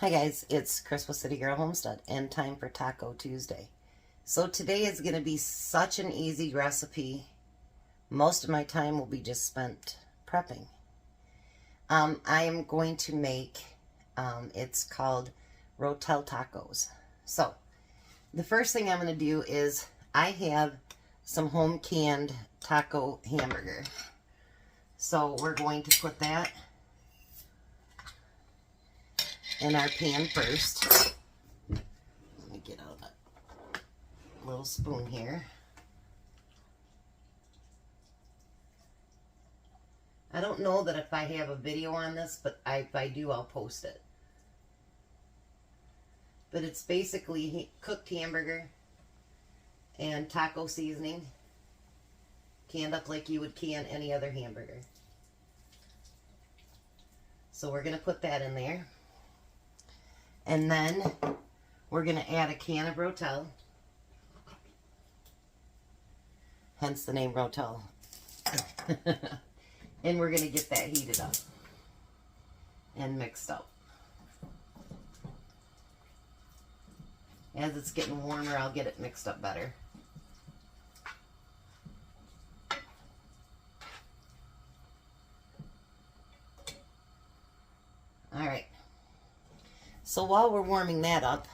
Hi guys, it's Chris with City Girl Homestead and time for Taco Tuesday. So today is going to be such an easy recipe. Most of my time will be just spent prepping. I am going to make, it's called Rotel Tacos. So the first thing I'm going to do is I have some home canned taco hamburger. So we're going to put that in our pan first. Let me get out a little spoon here. I don't know that if I have a video on this, but if I do, I'll post it. But it's basically cooked hamburger and taco seasoning, canned up like you would can any other hamburger. So we're going to put that in there. And then we're going to add a can of Rotel, hence the name Rotel. And we're going to get that heated up and mixed up. As it's getting warmer, I'll get it mixed up better. All right. So while we're warming that up,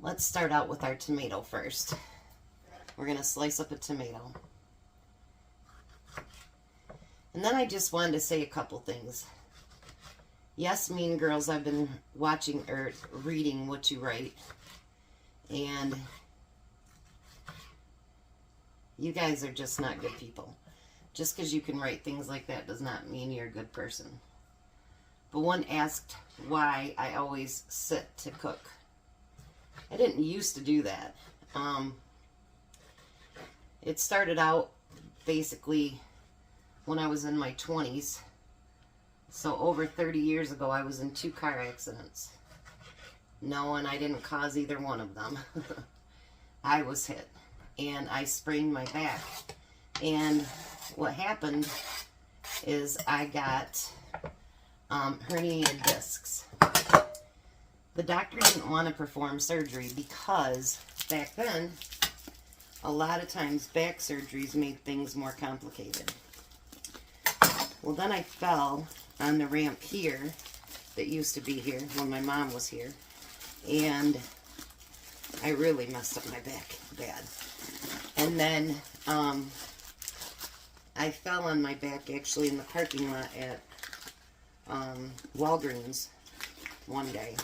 let's start out with our tomato first. We're going to slice up a tomato. And then I just wanted to say a couple things. Yes, Mean Girls, I've been watching or reading what you write. And you guys are just not good people. Just because you can write things like that does not mean you're a good person. But one asked why I always sit to cook. I didn't used to do that. It started out basically when I was in my 20s. So over 30 years ago, I was in 2 car accidents. No, and I didn't cause either one of them. I was hit, and I sprained my back. And what happened is I got herniated discs. The doctor didn't want to perform surgery because back then, a lot of times back surgeries made things more complicated. Well, then I fell on the ramp here that used to be here when my mom was here, and I really messed up my back bad. And then I fell on my back actually in the parking lot at Walgreens one day,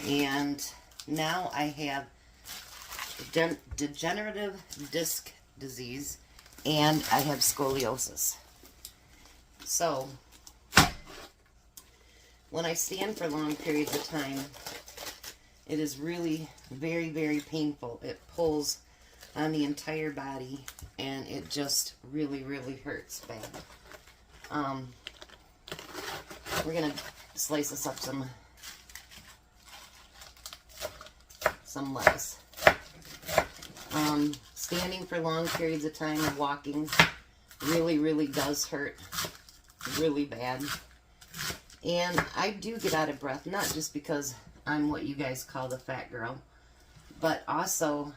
and now I have degenerative disc disease and I have scoliosis. So when I stand for long periods of time, it is really very, very painful. It pulls on the entire body and it just really, really hurts bad. We're going to slice us up some lettuce. Standing for long periods of time and walking really, really does hurt really bad. And I do get out of breath, not just because I'm what you guys call the fat girl, but also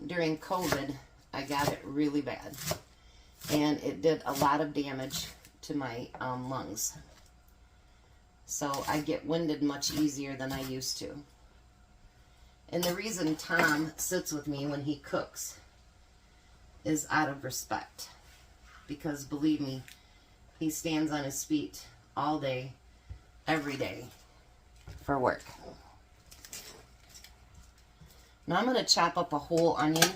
during COVID, I got it really bad. And it did a lot of damage to my lungs. So I get winded much easier than I used to. And the reason Tom sits with me when he cooks is out of respect. Because believe me, he stands on his feet all day, every day for work. Now I'm going to chop up a whole onion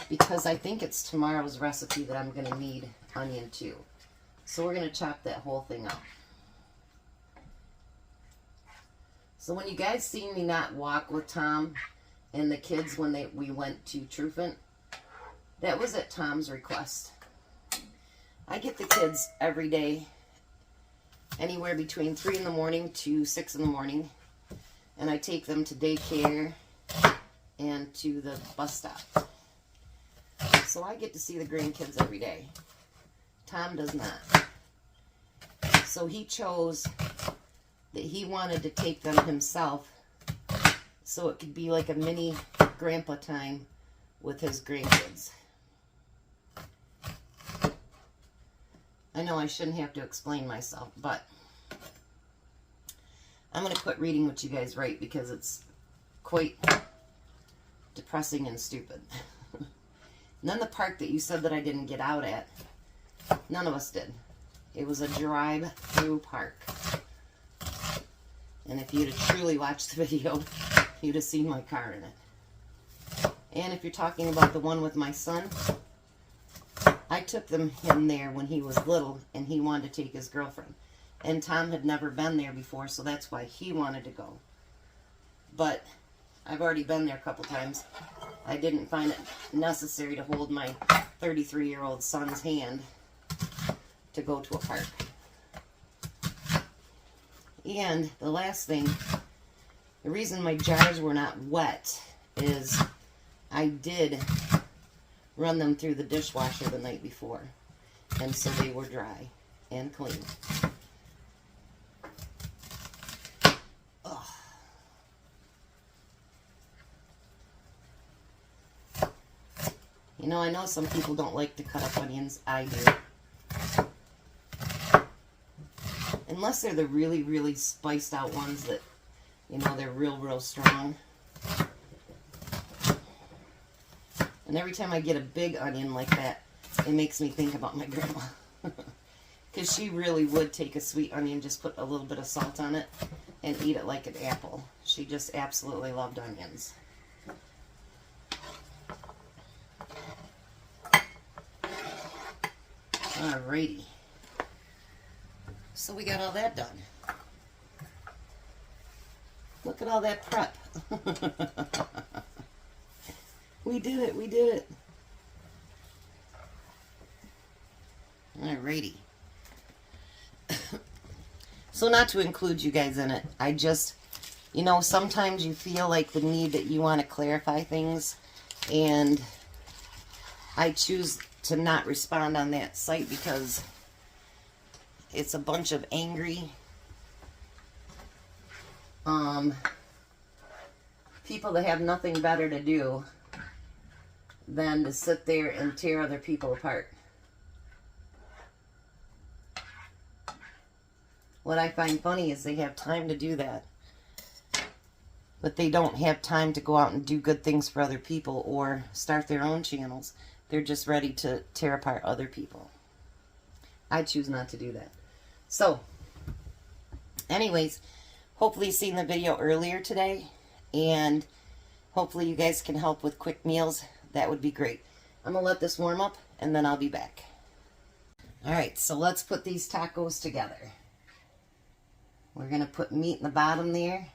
because I think it's tomorrow's recipe that I'm going to need onion too. So we're going to chop that whole thing up. So when you guys see me not walk with Tom and the kids when we went to Trufant, that was at Tom's request. I get the kids every day, anywhere between 3 in the morning to 6 in the morning, and I take them to daycare and to the bus stop. So I get to see the grandkids every day. Tom does not. So he chose that he wanted to take them himself so it could be like a mini grandpa time with his grandkids. I know I shouldn't have to explain myself, but I'm going to quit reading what you guys write because it's quite depressing and stupid. And then the park that you said that I didn't get out at, none of us did. It was a drive-through park. And if you'd have truly watched the video, you'd have seen my car in it. And if you're talking about the one with my son, I took him there when he was little and he wanted to take his girlfriend. And Tom had never been there before, so that's why he wanted to go. But I've already been there a couple times. I didn't find it necessary to hold my 33-year-old son's hand to go to a park. And the last thing, the reason my jars were not wet is I did run them through the dishwasher the night before. And so they were dry and clean. Ugh. You know, I know some people don't like to cut up onions. I do. Unless they're the really, really spiced out ones that, you know, they're real, real strong. And every time I get a big onion like that, it makes me think about my grandma. Because she really would take a sweet onion, just put a little bit of salt on it, and eat it like an apple. She just absolutely loved onions. Alrighty. So we got all that done. Look at all that prep. We did it, we did it. Alrighty. So not to include you guys in it, I just, you know, sometimes you feel like the need that you want to clarify things, and I choose to not respond on that site because it's a bunch of angry people that have nothing better to do than to sit there and tear other people apart. What I find funny is they have time to do that, but they don't have time to go out and do good things for other people or start their own channels. They're just ready to tear apart other people. I choose not to do that. So, anyways, hopefully you've seen the video earlier today, and hopefully you guys can help with quick meals. That would be great. I'm going to let this warm up, and then I'll be back. Alright, so let's put these tacos together. We're going to put meat in the bottom there.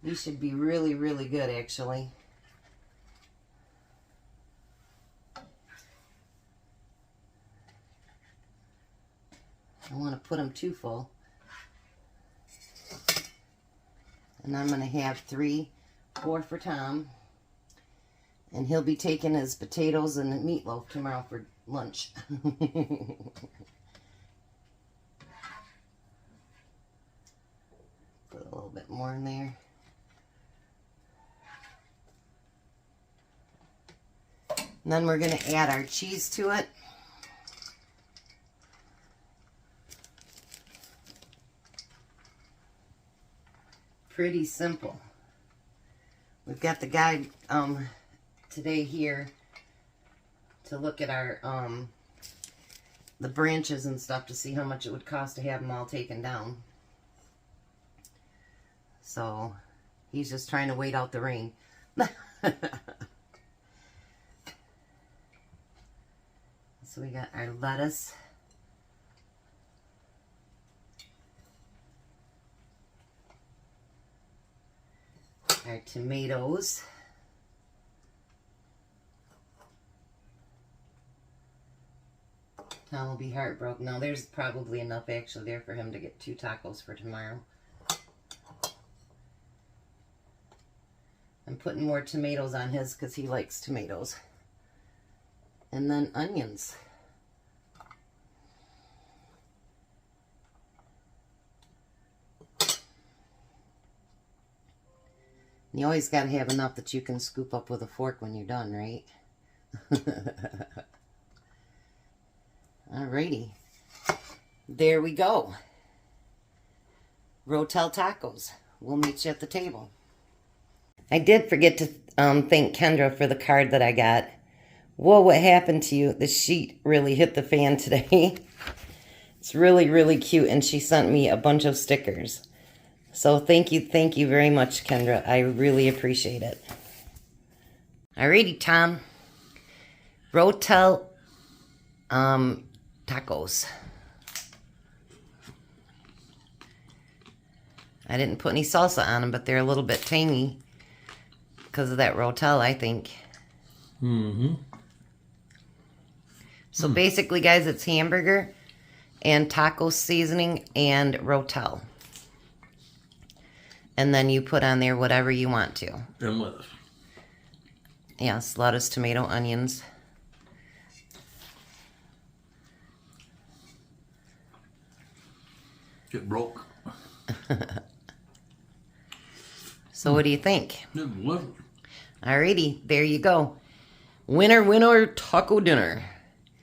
These should be really, really good, actually. I don't want to put them too full. And I'm going to have 4 for Tom. And he'll be taking his potatoes and meatloaf tomorrow for lunch. Put a little bit more in there. And then we're going to add our cheese to it. Pretty simple. We've got the guide today here to look at our the branches and stuff to see how much it would cost to have them all taken down. So he's just trying to wait out the rain. So we got our lettuce. Our tomatoes. Tom will be heartbroken. Now there's probably enough actually there for him to get 2 tacos for tomorrow. I'm putting more tomatoes on his because he likes tomatoes. And then onions. You always got to have enough that you can scoop up with a fork when you're done, right? Alrighty. There we go. Rotel Tacos. We'll meet you at the table. I did forget to thank Kendra for the card that I got. Whoa, what happened to you? The sheet really hit the fan today. It's really, really cute, and she sent me a bunch of stickers. So thank you very much, Kendra. I really appreciate it. Alrighty, Tom. Rotel Tacos. I didn't put any salsa on them, but they're a little bit tangy because of that Rotel, I think. Mm-hmm. So basically, guys, it's hamburger and taco seasoning and Rotel. And then you put on there whatever you want to. And lettuce. Yes, lettuce, tomato, onions. Get broke. So what do you think? Delicious. Alrighty, there you go. Winner, winner, taco dinner.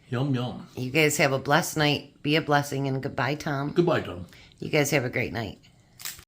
Yum, yum. You guys have a blessed night. Be a blessing, and goodbye, Tom. Goodbye, Tom. You guys have a great night.